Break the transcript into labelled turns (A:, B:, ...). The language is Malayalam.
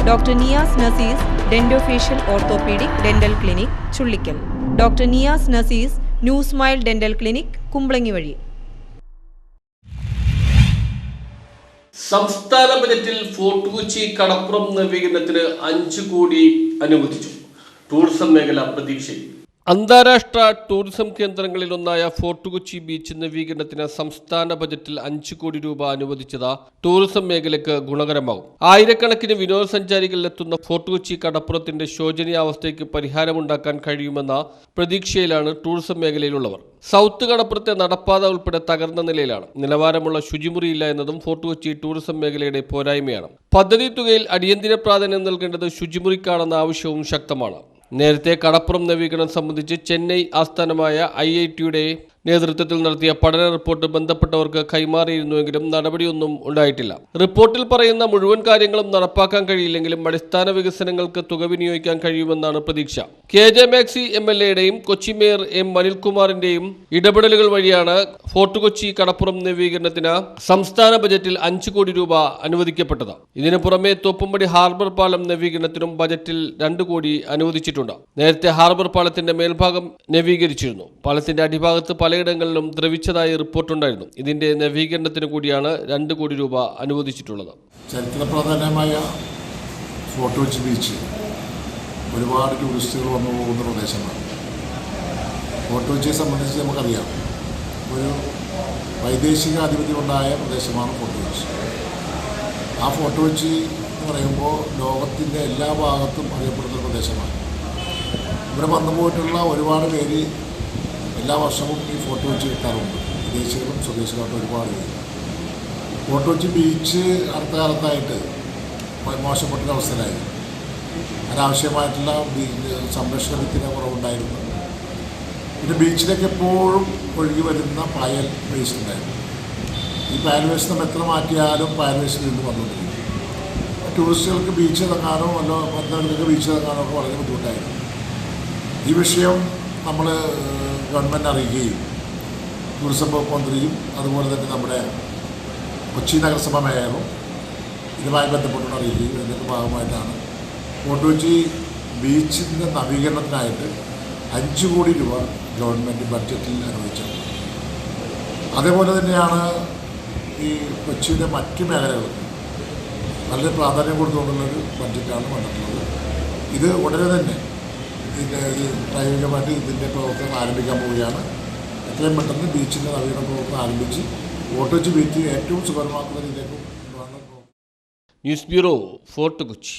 A: Doctor Niyas Nasees dentofacial orthopaedic dental clinic Chullickal. Doctor Niyas Nasees new smile dental clinic Kumbalangi വഴി.
B: സംസ്ഥാന ബജറ്റിൽ ഫോർട്ട് കൊച്ചി കടപ്പുറം നവീകരണത്തിന് 5 കോടി അനുവദിച്ചു. ടൂറിസം മേഖല പ്രതീക്ഷയിൽ. അന്താരാഷ്ട്ര ടൂറിസം കേന്ദ്രങ്ങളിലൊന്നായ ഫോർട്ട് കൊച്ചി ബീച്ച് നവീകരണത്തിന് സംസ്ഥാന ബജറ്റിൽ 5 കോടി രൂപ അനുവദിച്ചത് ടൂറിസം മേഖലയ്ക്ക് ഗുണകരമാകും. ആയിരക്കണക്കിന് വിനോദസഞ്ചാരികളിലെത്തുന്ന ഫോർട്ട് കൊച്ചി കടപ്പുറത്തിന്റെ ശോചനീയാവസ്ഥയ്ക്ക് പരിഹാരമുണ്ടാക്കാൻ കഴിയുമെന്ന പ്രതീക്ഷയിലാണ് ടൂറിസം മേഖലയിലുള്ളവർ. സൗത്ത് കടപ്പുറത്തെ നടപ്പാത ഉൾപ്പെടെ തകർന്ന നിലയിലാണ്. നിലവാരമുള്ള ശുചിമുറിയില്ല എന്നതും ഫോർട്ട് കൊച്ചി ടൂറിസം മേഖലയുടെ പോരായ്മയാണ്. പദ്ധതി തുകയിൽ അടിയന്തര പ്രാധാന്യം നൽകേണ്ടത് ശുചിമുറിക്കാണെന്ന ആവശ്യവും ശക്തമാണ്. നേരത്തെ കടപ്പുറം നവീകരണം സംബന്ധിച്ച് ചെന്നൈ ആസ്ഥാനമായ IIT-യുടെ നേതൃത്വത്തിൽ നടത്തിയ പഠന റിപ്പോർട്ട് ബന്ധപ്പെട്ടവർക്ക് കൈമാറിയിരുന്നുവെങ്കിലും നടപടിയൊന്നും ഉണ്ടായിട്ടില്ല. റിപ്പോർട്ടിൽ പറയുന്ന മുഴുവൻ കാര്യങ്ങളും നടപ്പാക്കാൻ കഴിയില്ലെങ്കിലും അടിസ്ഥാന വികസനങ്ങൾക്ക് തുക വിനിയോഗിക്കാൻ കഴിയുമെന്നാണ് പ്രതീക്ഷ. KJ മാക്സി MLA-യുടെയും കൊച്ചി മേയർ M. അനിൽകുമാറിന്റെയും ഇടപെടലുകൾ വഴിയാണ് ഫോർട്ട് കൊച്ചി കടപ്പുറം നവീകരണത്തിന് സംസ്ഥാന ബജറ്റിൽ 5 കോടി രൂപ അനുവദിക്കപ്പെട്ടത്. ഇതിനു പുറമെ തോപ്പുംപടി ഹാർബർ പാലം നവീകരണത്തിനും ബജറ്റിൽ 2 കോടി അനുവദിച്ചിട്ടുണ്ട്. നേരത്തെ ഹാർബർ പാലത്തിന്റെ മേൽഭാഗം നവീകരിച്ചിരുന്നു. പാലത്തിന്റെ അടിഭാഗത്ത് പലയിടങ്ങളിലും ദ്രവിച്ചതായി റിപ്പോർട്ടുണ്ടായിരുന്നു. ഇതിന്റെ നവീകരണത്തിന് കൂടിയാണ് 2 കോടി രൂപ അനുവദിച്ചിട്ടുള്ളത്.
C: ചരിത്ര പ്രാധാന്യമായ ഫോർട്ട് കൊച്ചി ബീച്ച് ഒരുപാട് ടൂറിസ്റ്റുകൾ വന്നു പോകുന്ന പ്രദേശമാണ്. ഫോർട്ട് കൊച്ചിയെ സംബന്ധിച്ച് നമുക്കറിയാം, ഒരു വൈദേശിക ആധിപത്യമുണ്ടായ പ്രദേശമാണ് ഫോർട്ട് കൊച്ചി. ആ ഫോർട്ട് കൊച്ചി എന്ന് പറയുമ്പോൾ ലോകത്തിൻ്റെ എല്ലാ ഭാഗത്തും അറിയപ്പെടുന്ന പ്രദേശമാണ്. ഇവിടെ വന്നു പോയിട്ടുള്ള ഒരുപാട് പേര് എല്ലാ വർഷവും ഈ ഫോർട്ട് കൊച്ചി എത്താറുണ്ട്. വിദേശികളും സ്വദേശികളായിട്ട് ഒരുപാട് പേര്. ഫോർട്ട് കൊച്ചി ബീച്ച് അടുത്ത കാലത്തായിട്ട് മോശപ്പെട്ടൊരവസ്ഥയിലായിരുന്നു. അനാവശ്യമായിട്ടുള്ള സംരക്ഷണത്തിന് കുറവുണ്ടായിരുന്നു. പിന്നെ ബീച്ചിലേക്ക് എപ്പോഴും ഒഴുകി വരുന്ന പായൽ വേസ്റ്റ് ഉണ്ടായിരുന്നു. ഈ പായൽ വേസ്റ്റ് നമ്മൾ എത്ര മാറ്റിയാലും പായൽ വേസ്റ്റ് വീണ്ടും വന്നുകൊണ്ടിരിക്കും. ടൂറിസ്റ്റുകൾക്ക് ബീച്ച് ഇറങ്ങാനോ മറ്റവർക്ക് ബീച്ച് ഇറങ്ങാനോ ഒക്കെ വളരെ ബുദ്ധിമുട്ടായിരുന്നു. ഈ വിഷയം നമ്മൾ ഗവൺമെൻറ് അറിയിക്കുകയും ടൂറിസം വകുപ്പ് മന്ത്രിയും അതുപോലെ തന്നെ നമ്മുടെ കൊച്ചി നഗരസഭ മേയറും ഇതുമായി ബന്ധപ്പെട്ടുകൊണ്ട് അറിയിക്കുകയും ഇതിൻ്റെ ഭാഗമായിട്ടാണ് ഫോർട്ട് കൊച്ചി ബീച്ചിൻ്റെ നവീകരണത്തിനായിട്ട് 5 കോടി രൂപ ഗവൺമെൻറ് ബഡ്ജറ്റിൽ അനുവദിച്ചത്. അതേപോലെ തന്നെയാണ് ഈ കൊച്ചിയുടെ മറ്റ് മേഖലകൾക്ക് വളരെ പ്രാധാന്യം കൊടുത്തുകൊണ്ടുള്ളൊരു ബഡ്ജറ്റാണ് വന്നിട്ടുള്ളത്. ഇത് ഉടനെ തന്നെ പ്രായോഗികമായിട്ട് ഇതിൻ്റെ പ്രവർത്തനം ആരംഭിക്കാൻ പോവുകയാണ്. എത്രയും പെട്ടെന്ന് ബീച്ചിൻ്റെ നവീകരണ പ്രവർത്തനം ആരംഭിച്ച് ഫോർട്ട് കൊച്ചി ബീച്ച് ഏറ്റവും സുഖകരമാക്കുന്ന രീതിയിലേക്ക്.
B: News bureau, fort Kochi.